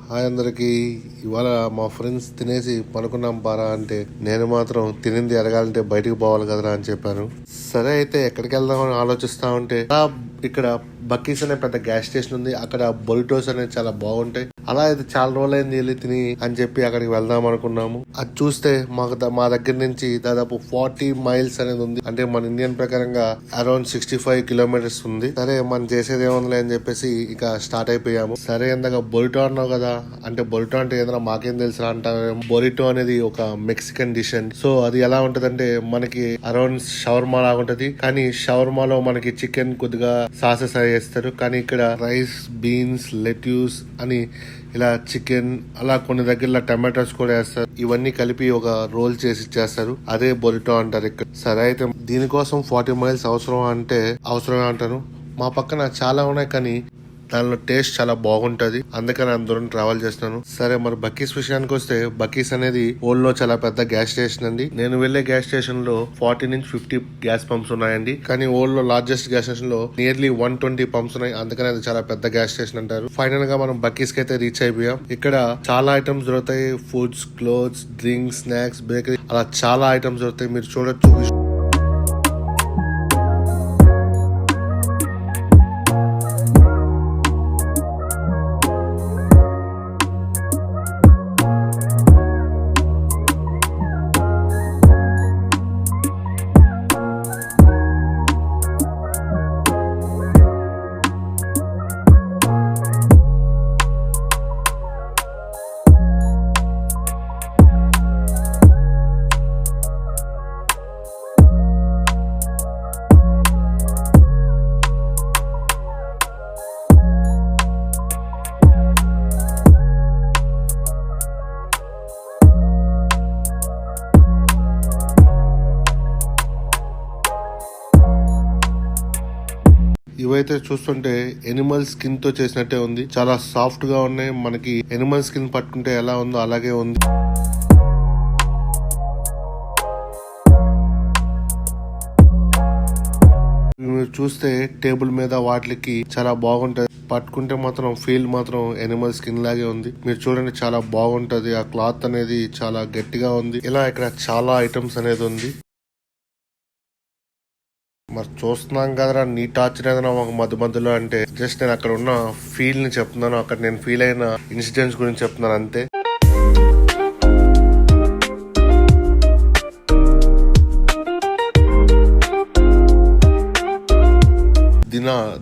Hi అందరికి. ఇవాళ మా ఫ్రెండ్స్ తినేసి పనుకున్నాం పారా అంటే నేను మాత్రం తినింది ఎరగాలంటే బయటికి పోవాలి కదరా అని చెప్పాను. సరే అయితే ఎక్కడికి వెళ్దామని ఆలోచిస్తా ఉంటే ఇక్కడ బక్కీస్ అనే పెద్ద గ్యాస్ స్టేషన్ ఉంది. అక్కడ బొరిటోస్ అనేది చాలా బాగుంటాయి. అలా అయితే చాలా రోజులైంది వెళ్ళి తిని అని చెప్పి అక్కడికి వెళ్దాం అనుకున్నాము. అది చూస్తే మా దగ్గర నుంచి దాదాపు 40 మైల్స్ అనేది ఉంది. అంటే మన ఇండియన్ ప్రకారంగా అరౌండ్ 65 కిలోమీటర్స్ ఉంది. సరే మనం చేసేది ఏముందిలే అని చెప్పేసి ఇక స్టార్ట్ అయిపోయాము. సరే ఇందాక బొరిటో అన్నావు కదా అంటే బొరిటో అంటే ఏదైనా మాకేం తెలుసా అంటారు. బొరిటో అనేది ఒక మెక్సికన్ డిష్ అండి. సో అది ఎలా ఉంటదంటే మనకి అరౌండ్ షవర్మా లాగా ఉంటది. కానీ షవర్మాలో మనకి చికెన్ కొద్దిగా సాసెస్ చేస్తారు. కానీ ఇక్కడ రైస్, బీన్స్, లెట్యూస్ అని ఇలా చికెన్ అలా కొన్ని దగ్గర టమాటోస్ కూడా వేస్తారు. ఇవన్నీ కలిపి ఒక రోల్ చేసి ఇచ్చేస్తారు. అదే బొరిటో అంటారు ఇక్కడ. సరే అయితే దీనికోసం 40 మైల్స్ అవసరమే అంటాను. మా పక్కన చాలా ఉన్నాయి కానీ దానిలో టేస్ట్ చాలా బాగుంటది. అందుకని అందరం ట్రావెల్ చేస్తున్నాను. సరే మరి బక్కీస్ విషయానికి వస్తే బక్కీస్ అనేది ఓల్డ్ లో చాలా పెద్ద గ్యాస్ స్టేషన్ అండి. నేను వెళ్లే గ్యాస్ స్టేషన్ లో 40 నుంచి 50 గ్యాస్ పంప్స్ ఉన్నాయండి. కానీ ఓల్డ్ లో లార్జెస్ట్ గ్యాస్ స్టేషన్ లో నియర్లీ 120 పంప్స్ ఉన్నాయి. అందుకని అది చాలా పెద్ద గ్యాస్ స్టేషన్ అంటారు. ఫైనల్ గా మనం బక్కీస్ కి అయితే రీచ్ అయిపోయాం. ఇక్కడ చాలా ఐటమ్స్ దొరుకుతాయి. Foods, clothes, drinks, snacks, bakery అలా చాలా ఐటమ్స్ దొరుకుతాయి. మీరు చూడొచ్చు. ఇవైతే చూస్తుంటే ఎనిమల్ స్కిన్ తో చేసినట్టే ఉంది. చాలా సాఫ్ట్ గా ఉన్నాయి. మనకి ఎనిమల్ స్కిన్ పట్టుకుంటే ఎలా ఉందో అలాగే ఉంది. మీరు చూస్తే టేబుల్ మీద వాటికి చాలా బాగుంటది. పట్టుకుంటే మాత్రం ఫీల్ మాత్రం ఎనిమల్ స్కిన్ లాగే ఉంది. మీరు చూడండి చాలా బాగుంటది. ఆ క్లాత్ అనేది చాలా గట్టిగా ఉంది. ఇలా ఇక్కడ చాలా ఐటమ్స్ అనేది ఉంది. మరి చూస్తున్నాం కదరా నీ టార్చర్ ఏదైనా ఒక మధ్యలో అంటే జస్ట్ నేను అక్కడ ఉన్న ఫీల్ ని చెప్తున్నాను. అక్కడ నేను ఫీల్ అయిన ఇన్సిడెంట్స్ గురించి చెప్తున్నాను అంతే.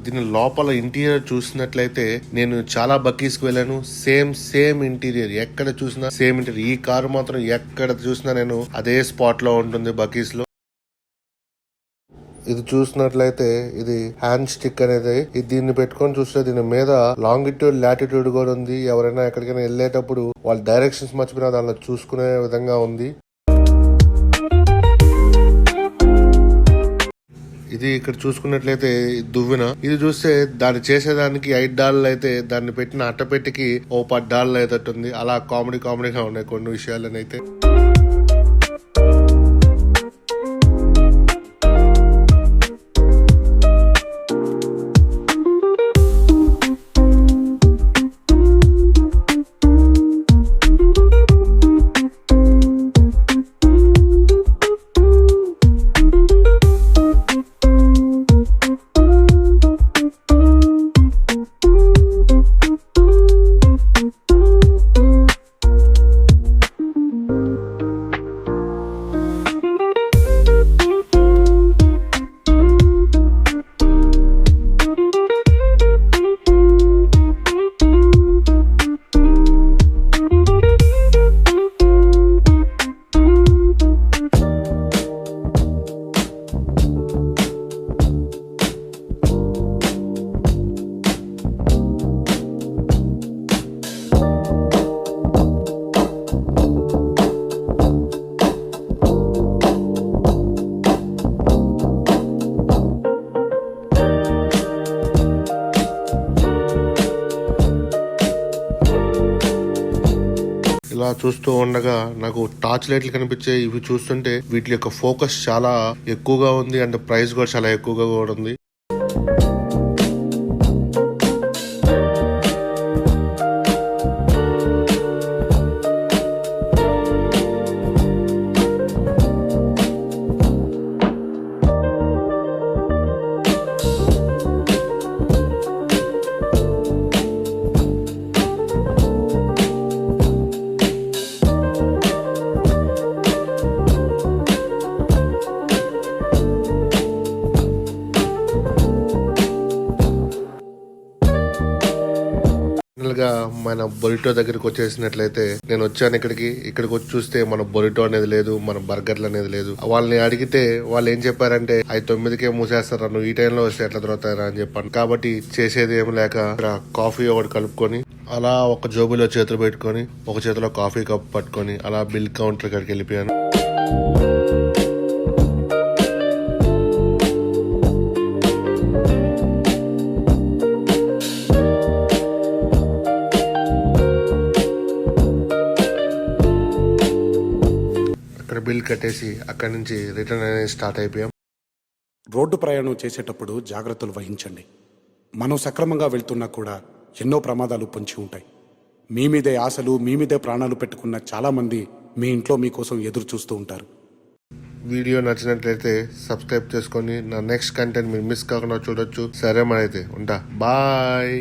దీని లోపల ఇంటీరియర్ చూసినట్లయితే నేను చాలా బక్కీస్ కి వెళ్ళాను. సేమ్ ఇంటీరియర్ ఎక్కడ చూసినా సేమ్ ఇంటీరియర్. ఈ కారు మాత్రం ఎక్కడ చూసినా నేను అదే స్పాట్ లో ఉంటుంది బక్కీస్ లో. ఇది చూసినట్లయితే ఇది హ్యాండ్ స్టిక్ అనేది. దీన్ని పెట్టుకొని చూస్తే దీని మీద లాంగిట్యూడ్, లాటిట్యూడ్ కూడా ఉంది. ఎవరైనా ఎక్కడికైనా వెళ్ళేటప్పుడు వాళ్ళ డైరెక్షన్స్ మర్చిపోయినా దానిలో చూసుకునే విధంగా ఉంది. ఇది ఇక్కడ చూసుకున్నట్లయితే దువ్వెన. ఇది చూస్తే దాన్ని చేసేదానికి $5 అయితే దాన్ని పెట్టిన అట్టపెట్టికి ఓ $10 అయ్యేటట్టుంది. అలా కామెడీగా ఉన్నాయి కొన్ని విషయాలనైతే. ఇలా చూస్తూ ఉండగా నాకు టార్చ్ లైట్లు కనిపించాయి. ఇవి చూస్తుంటే వీటి యొక్క ఫోకస్ చాలా ఎక్కువగా ఉంది అండ్ ప్రైస్ కూడా చాలా ఎక్కువగా కూడా ఉంది. బొరిటో దగ్గరికి వచ్చేసినట్లయితే నేను వచ్చాను ఇక్కడికి వచ్చి చూస్తే మన బొరిటో అనేది లేదు, మన బర్గర్లు అనేది లేదు. వాళ్ళని అడిగితే వాళ్ళు ఏం చెప్పారంటే అవి 9కే మూసేస్తారా, నువ్వు ఈ టైంలో వస్తే ఎట్లా దొరుకుతారా అని చెప్పాను. కాబట్టి చేసేది ఏం లేక ఇక్కడ కాఫీ ఒకటి కలుపుకొని అలా ఒక జోబులో చేతులు పెట్టుకొని ఒక చేతిలో కాఫీ కప్ పట్టుకొని అలా బిల్ కౌంటర్ కాడికి వెళ్ళిపోయాను. అక్కడ బిల్ కట్టేసి అక్కడి నుంచి రిటర్న్ అనేది స్టార్ట్ అయిపోయాం. రోడ్డు ప్రయాణం చేసేటప్పుడు జాగ్రత్తలు వహించండి. మనం సక్రమంగా వెళ్తున్నా కూడా ఎన్నో ప్రమాదాలు పొంచి ఉంటాయి. మీ మీదే ఆశలు, మీ మీదే ప్రాణాలు పెట్టుకున్న చాలామంది మీ ఇంట్లో మీకోసం ఎదురు చూస్తూ ఉంటారు. వీడియో నచ్చినట్లయితే సబ్స్క్రైబ్ చేసుకొని నా నెక్స్ట్ కంటెంట్ మీరు మిస్ కాకుండా చూడొచ్చు. సరే మరి అయితే ఉంటా, బాయ్.